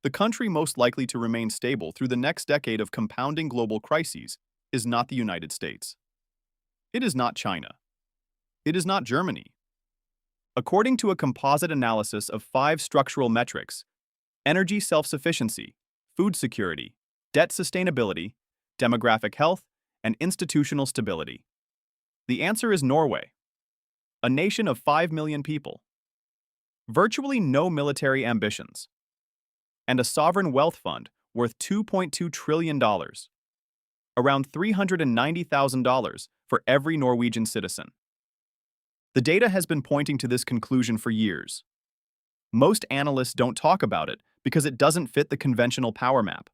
The country most likely to remain stable through the next decade of compounding global crises is not the United States. It is not China. It is not Germany. According to a composite analysis of 5 structural metrics: energy self-sufficiency, food security, debt sustainability, demographic health, and institutional stability, the answer is Norway, a nation of 5 million people, virtually no military ambitions, and a sovereign wealth fund worth $2.2 trillion, around $390,000 for every Norwegian citizen. The data has been pointing to this conclusion for years. Most analysts don't talk about it because it doesn't fit the conventional power map.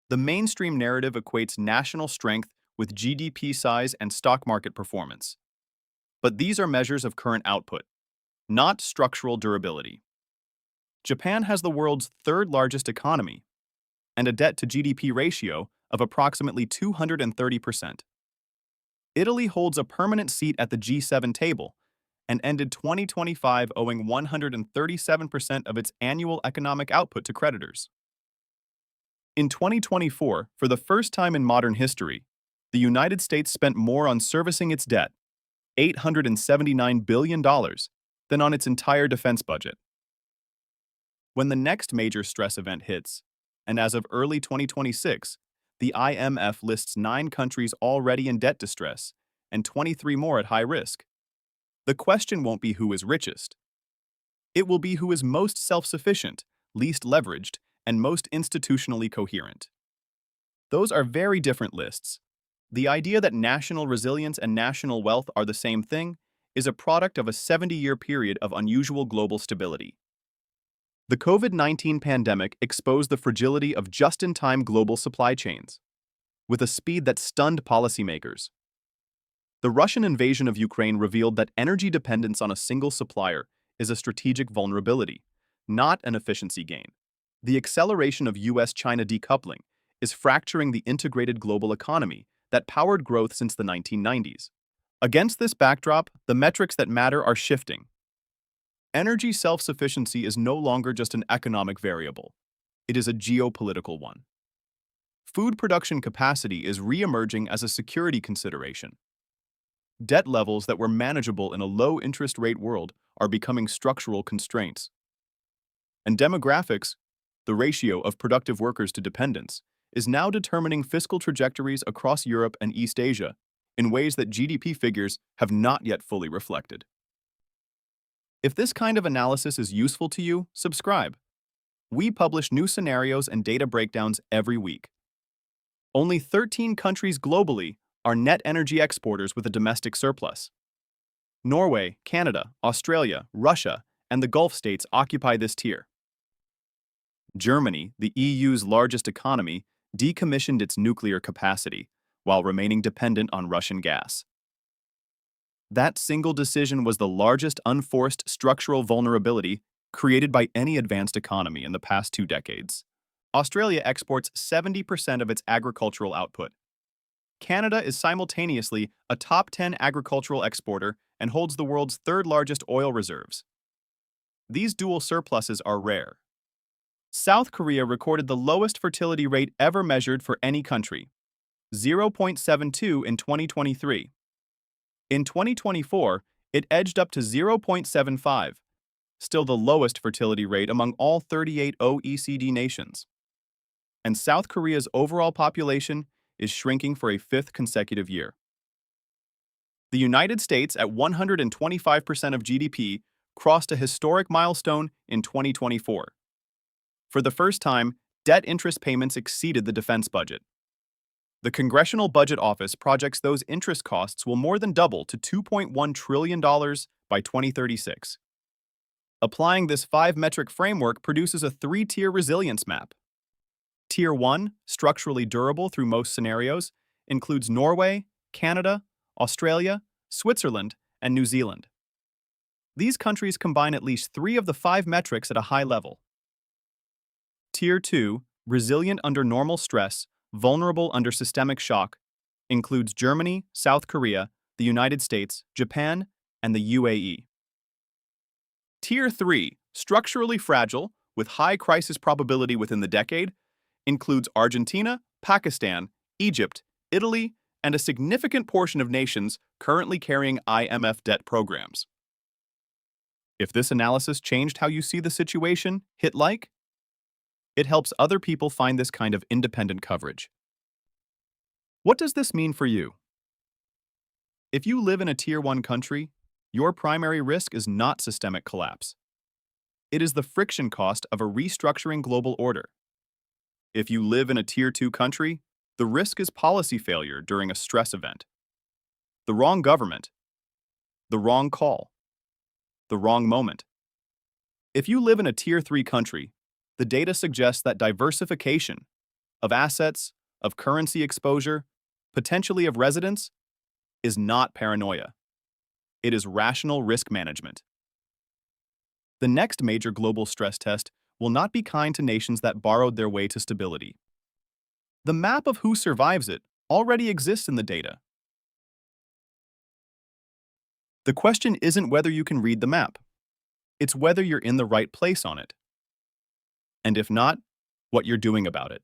The mainstream narrative equates national strength with GDP size and stock market performance. But these are measures of current output, not structural durability. Japan has the world's third-largest economy and a debt-to-GDP ratio of approximately 230%. Italy holds a permanent seat at the G7 table and ended 2025 owing 137% of its annual economic output to creditors. In 2024, for the first time in modern history, the United States spent more on servicing its debt, $879 billion, than on its entire defense budget. When the next major stress event hits, and as of early 2026, the IMF lists 9 countries already in debt distress and 23 more at high risk, the question won't be who is richest. It will be who is most self-sufficient, least leveraged, and most institutionally coherent. Those are very different lists. The idea that national resilience and national wealth are the same thing is a product of a 70-year period of unusual global stability. The COVID-19 pandemic exposed the fragility of just-in-time global supply chains, with a speed that stunned policymakers. The Russian invasion of Ukraine revealed that energy dependence on a single supplier is a strategic vulnerability, not an efficiency gain. The acceleration of US-China decoupling is fracturing the integrated global economy that powered growth since the 1990s. Against this backdrop, the metrics that matter are shifting. Energy self-sufficiency is no longer just an economic variable. It is a geopolitical one. Food production capacity is re-emerging as a security consideration. Debt levels that were manageable in a low-interest rate world are becoming structural constraints. And demographics, the ratio of productive workers to dependents, is now determining fiscal trajectories across Europe and East Asia in ways that GDP figures have not yet fully reflected. If this kind of analysis is useful to you, subscribe. We publish new scenarios and data breakdowns every week. Only 13 countries globally are net energy exporters with a domestic surplus. Norway, Canada, Australia, Russia, and the Gulf states occupy this tier. Germany, the EU's largest economy, decommissioned its nuclear capacity while remaining dependent on Russian gas. That single decision was the largest unforced structural vulnerability created by any advanced economy in the past 2 decades. Australia exports 70% of its agricultural output. Canada is simultaneously a top 10 agricultural exporter and holds the world's third-largest oil reserves. These dual surpluses are rare. South Korea recorded the lowest fertility rate ever measured for any country, 0.72 in 2023. In 2024, it edged up to 0.75, still the lowest fertility rate among all 38 OECD nations. And South Korea's overall population is shrinking for a 5th consecutive year. The United States, at 125% of GDP, crossed a historic milestone in 2024. For the first time, debt interest payments exceeded the defense budget. The Congressional Budget Office projects those interest costs will more than double to $2.1 trillion by 2036. Applying this 5-metric framework produces a 3-tier resilience map. Tier 1, structurally durable through most scenarios, includes Norway, Canada, Australia, Switzerland, and New Zealand. These countries combine at least 3 of the 5 metrics at a high level. Tier 2, resilient under normal stress, vulnerable under systemic shock, includes Germany, South Korea, the United States, Japan, and the UAE. Tier 3, structurally fragile, with high crisis probability within the decade includes Argentina, Pakistan, Egypt, Italy, and a significant portion of nations currently carrying IMF debt programs. If this analysis changed how you see the situation, hit like. It helps other people find this kind of independent coverage. What does this mean for you? If you live in a Tier 1 country, your primary risk is not systemic collapse. It is the friction cost of a restructuring global order. If you live in a Tier 2 country, the risk is policy failure during a stress event. The wrong government, the wrong call, the wrong moment. If you live in a Tier 3 country, the data suggests that diversification of assets, of currency exposure, potentially of residence, is not paranoia. It is rational risk management. The next major global stress test will not be kind to nations that borrowed their way to stability. The map of who survives it already exists in the data. The question isn't whether you can read the map. It's whether you're in the right place on it. And if not, what you're doing about it.